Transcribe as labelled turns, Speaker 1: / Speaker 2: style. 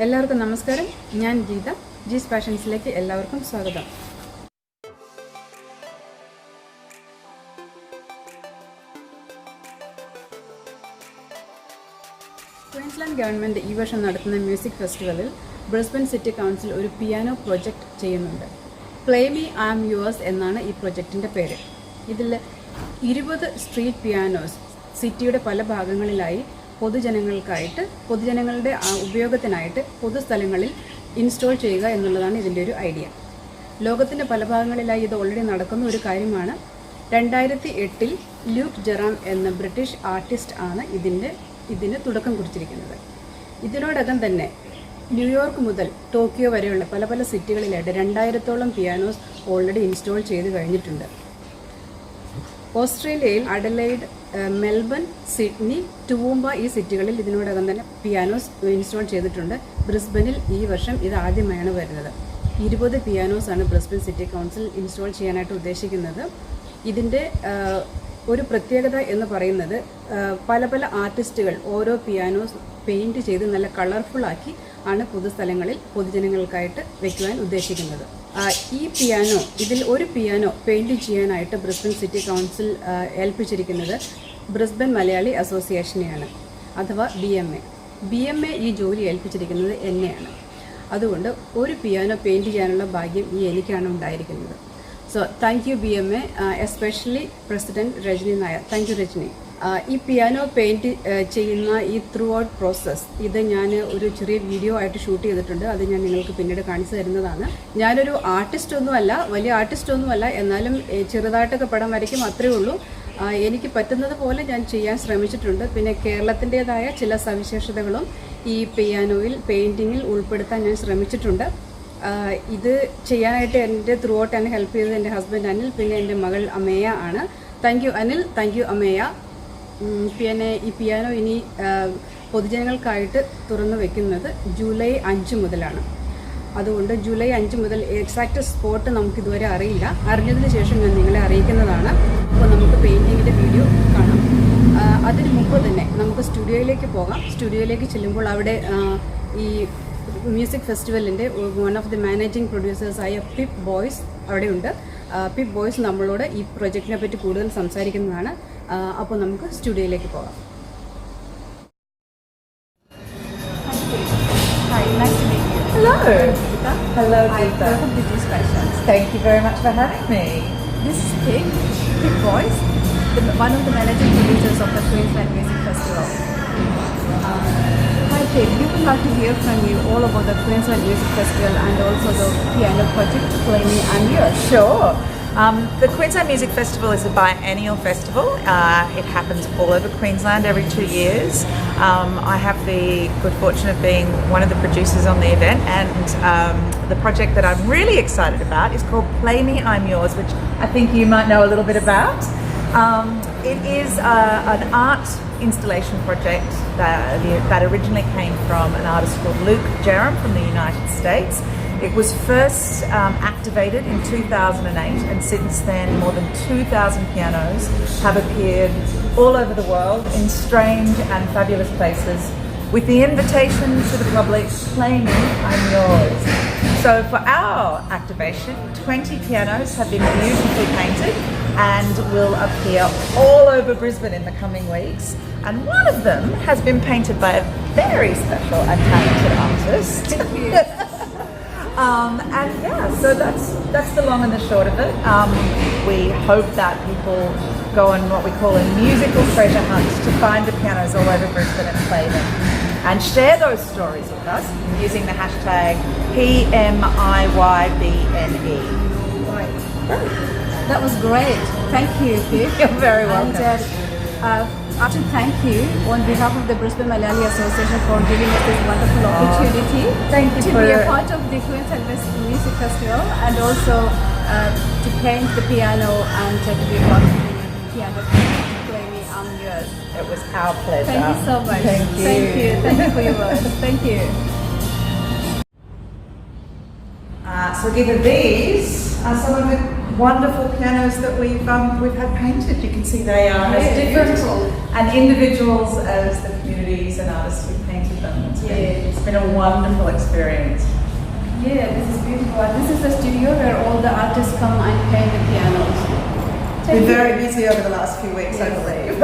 Speaker 1: എല്ലാവർക്കും നമസ്കാരം. ഞാൻ ഗീത. ജീസ് പാഷൻസിലേക്ക് എല്ലാവർക്കും സ്വാഗതം. ക്വീൻസ്ലാൻഡ് ഗവൺമെൻറ് ഈ വർഷം നടത്തുന്ന മ്യൂസിക് ഫെസ്റ്റിവലിൽ ബ്രിസ്ബൻ സിറ്റി കൗൺസിൽ ഒരു പിയാനോ പ്രൊജക്റ്റ് ചെയ്യുന്നുണ്ട്. Play me I am yours എന്നാണ് ഈ പ്രൊജക്റ്റിൻ്റെ പേര്. ഇതിൽ 20 സ്ട്രീറ്റ് പിയാനോസ് സിറ്റിയുടെ പല ഭാഗങ്ങളിലായി പൊതുജനങ്ങളുടെ ഉപയോഗത്തിനായിട്ട് പൊതുസ്ഥലങ്ങളിൽ ഇൻസ്റ്റോൾ ചെയ്യുക എന്നുള്ളതാണ് ഇതിൻ്റെ ഒരു ഐഡിയ. ലോകത്തിൻ്റെ പല ഭാഗങ്ങളിലായി ഇത് ഓൾറെഡി നടക്കുന്ന ഒരു കാര്യമാണ്. 2008 ലൂക്ക് ജെറാം എന്ന ബ്രിട്ടീഷ് ആർട്ടിസ്റ്റ് ആണ് ഇതിന് തുടക്കം കുറിച്ചിരിക്കുന്നത്. ഇതിനോടകം തന്നെ ന്യൂയോർക്ക് മുതൽ ടോക്കിയോ വരെയുള്ള പല പല സിറ്റികളിലായിട്ട് 2000-ഓളം പിയാനോസ് ഓൾറെഡി ഇൻസ്റ്റോൾ ചെയ്ത് കഴിഞ്ഞിട്ടുണ്ട്. ഓസ്ട്രേലിയയിൽ അഡലൈഡ്, മെൽബൺ, സിഡ്നി, ടൂവുംബ ഈ സിറ്റികളിൽ ഇതിനോടകം തന്നെ പിയാനോസ് ഇൻസ്റ്റോൾ ചെയ്തിട്ടുണ്ട്. ബ്രിസ്ബനിൽ ഈ വർഷം ഇത് ആദ്യമായാണ് വരുന്നത്. 20 പിയാനോസാണ് ബ്രിസ്ബൻ സിറ്റി കൗൺസിൽ ഇൻസ്റ്റോൾ ചെയ്യാനായിട്ട് ഉദ്ദേശിക്കുന്നത്. ഇതിൻ്റെ ഒരു പ്രത്യേകത എന്ന് പറയുന്നത് പല പല ആർട്ടിസ്റ്റുകൾ ഓരോ പിയാനോസ് പെയിൻറ്റ് ചെയ്ത് നല്ല കളർഫുള്ളാക്കി ആണ് പൊതുസ്ഥലങ്ങളിൽ പൊതുജനങ്ങൾക്കായിട്ട് വയ്ക്കുവാൻ ഉദ്ദേശിക്കുന്നത്. ഇതിൽ ഒരു പിയാനോ പെയിൻറ്റ് ചെയ്യാനായിട്ട് ബ്രിസ്ബൻ സിറ്റി കൗൺസിൽ ഏൽപ്പിച്ചിരിക്കുന്നത് ബ്രിസ്ബൻ മലയാളി അസോസിയേഷനെയാണ്, അഥവാ BMA ഈ ജോലി ഏൽപ്പിച്ചിരിക്കുന്നത് എന്നെയാണ്. അതുകൊണ്ട് ഒരു പിയാനോ പെയിൻറ്റ് ചെയ്യാനുള്ള ഭാഗ്യം എനിക്കാണ് ഉണ്ടായിരിക്കുന്നത്. So thank you BMA, especially president Rajani Nair. Thank you Rajani. ഈ പിയാനോ പെയിൻറ്റ് ചെയ്യുന്ന ഈ ത്രൂ ഔട്ട് പ്രോസസ്സ് ഇത് ഞാൻ ഒരു ചെറിയ വീഡിയോ ആയിട്ട് ഷൂട്ട് ചെയ്തിട്ടുണ്ട്. അത് ഞാൻ നിങ്ങൾക്ക് പിന്നീട് കാണിച്ചു തരുന്നതാണ്. ഞാനൊരു വലിയ ആർട്ടിസ്റ്റൊന്നുമല്ല, എന്നാലും ചെറുതായിട്ടൊക്കെ പടം വരയ്ക്കും, അത്രയേ ഉള്ളൂ. എനിക്ക് പറ്റുന്നത് പോലെ ഞാൻ ചെയ്യാൻ ശ്രമിച്ചിട്ടുണ്ട്. പിന്നെ കേരളത്തിൻ്റേതായ ചില സവിശേഷതകളും ഈ പിയാനോയിൽ പെയിൻറ്റിങ്ങിൽ ഉൾപ്പെടുത്താൻ ഞാൻ ശ്രമിച്ചിട്ടുണ്ട്. ഇത് ചെയ്യാനായിട്ട് എൻ്റെ ത്രൂ ഔട്ട് എന്നെ ഹെൽപ്പ് ചെയ്തത് എൻ്റെ ഹസ്ബൻഡ് അനിൽ, പിന്നെ എൻ്റെ മകൾ അമേയ ആണ്. Thank you Anil, thank you Ameya. പിന്നെ ഈ പിയാനോ ഇനി പൊതുജനങ്ങൾക്കായിട്ട് തുറന്നു വയ്ക്കുന്നത് ജൂലൈ 5 മുതലാണ്. അതുകൊണ്ട് ജൂലൈ 5 മുതൽ എക്സാക്റ്റ് സ്പോട്ട് നമുക്കിതുവരെ അറിയില്ല. അറിഞ്ഞതിന് ശേഷം ഞാൻ നിങ്ങളെ അറിയിക്കുന്നതാണ്. അപ്പോൾ നമുക്ക് പെയിൻറ്റിങ്ങിൻ്റെ വീഡിയോ കാണാം. അതിന് മുമ്പ് തന്നെ നമുക്ക് സ്റ്റുഡിയോയിലേക്ക് പോകാം. സ്റ്റുഡിയോയിലേക്ക് ചെല്ലുമ്പോൾ അവിടെ ഈ മ്യൂസിക് ഫെസ്റ്റിവലിൻ്റെ വൺ ഓഫ് ദി മാനേജിങ് പ്രൊഡ്യൂസേഴ്സായ പിപ്പ് ബോയ്സ് അവിടെയുണ്ട്. പിപ്പ് ബോയ്സ് നമ്മളോട് ഈ പ്രൊജക്റ്റിനെ പറ്റി കൂടുതൽ സംസാരിക്കുന്നതാണ്. അപ്പോൾ നമുക്ക് സ്റ്റുഡിയോയിലേക്ക് പോകാം.
Speaker 2: Hello. Hello, Gita. Welcome to Juice Passions. Thank you very much for having me.
Speaker 1: This is Pip Boyce, one of the managing producers of the Queensland Music Festival. Hi Pip, we would like to hear from you all about the Queensland Music Festival and also the piano project Play Me I'm Yours.
Speaker 2: Sure. The Queensland Music Festival is a biennial festival. It happens all over Queensland every 2 years. I have the good fortune of being one of the producers on the event, and the project that I'm really excited about is called Play Me I'm Yours, which I think you might know a little bit about. It is an art installation project that originally came from an artist called Luke Jerram from the United States. It was first activated in 2008, and since then more than 2,000 pianos have appeared all over the world in strange and fabulous places with the invitation to the public, play me, I'm yours. So for our activation, 20 pianos have been beautifully painted and will appear all over Brisbane in the coming weeks. And one of them has been painted by a very special and talented artist. And yeah, so that's the long and the short of it. We hope that people go on what we call a musical treasure hunt to find the pianos all over Brisbane and play them, and share those stories with us using the hashtag PMIYBNE.
Speaker 1: Right. That was great. Thank you, Pip.
Speaker 2: You're very welcome.
Speaker 1: And I want to thank you on behalf of the Brisbane Malayali Association for giving us this wonderful opportunity to be a part of the Queensland Music Festival, and also to paint the piano and to be a part of the piano Play Me I'm Yours.
Speaker 2: It was our pleasure.
Speaker 1: Thank you so much.
Speaker 2: Thank you.
Speaker 1: Thank you for your words. Thank you.
Speaker 2: So Gita, these are some of the wonderful pianos that we've had painted. You can see they are as different
Speaker 1: beautiful.
Speaker 2: and individuals as the communities and artists who painted them. It's been a wonderful experience.
Speaker 1: Yeah, this is beautiful. And this is the studio where all the artists come and play the pianos.
Speaker 2: Been very busy over the last few weeks, I believe.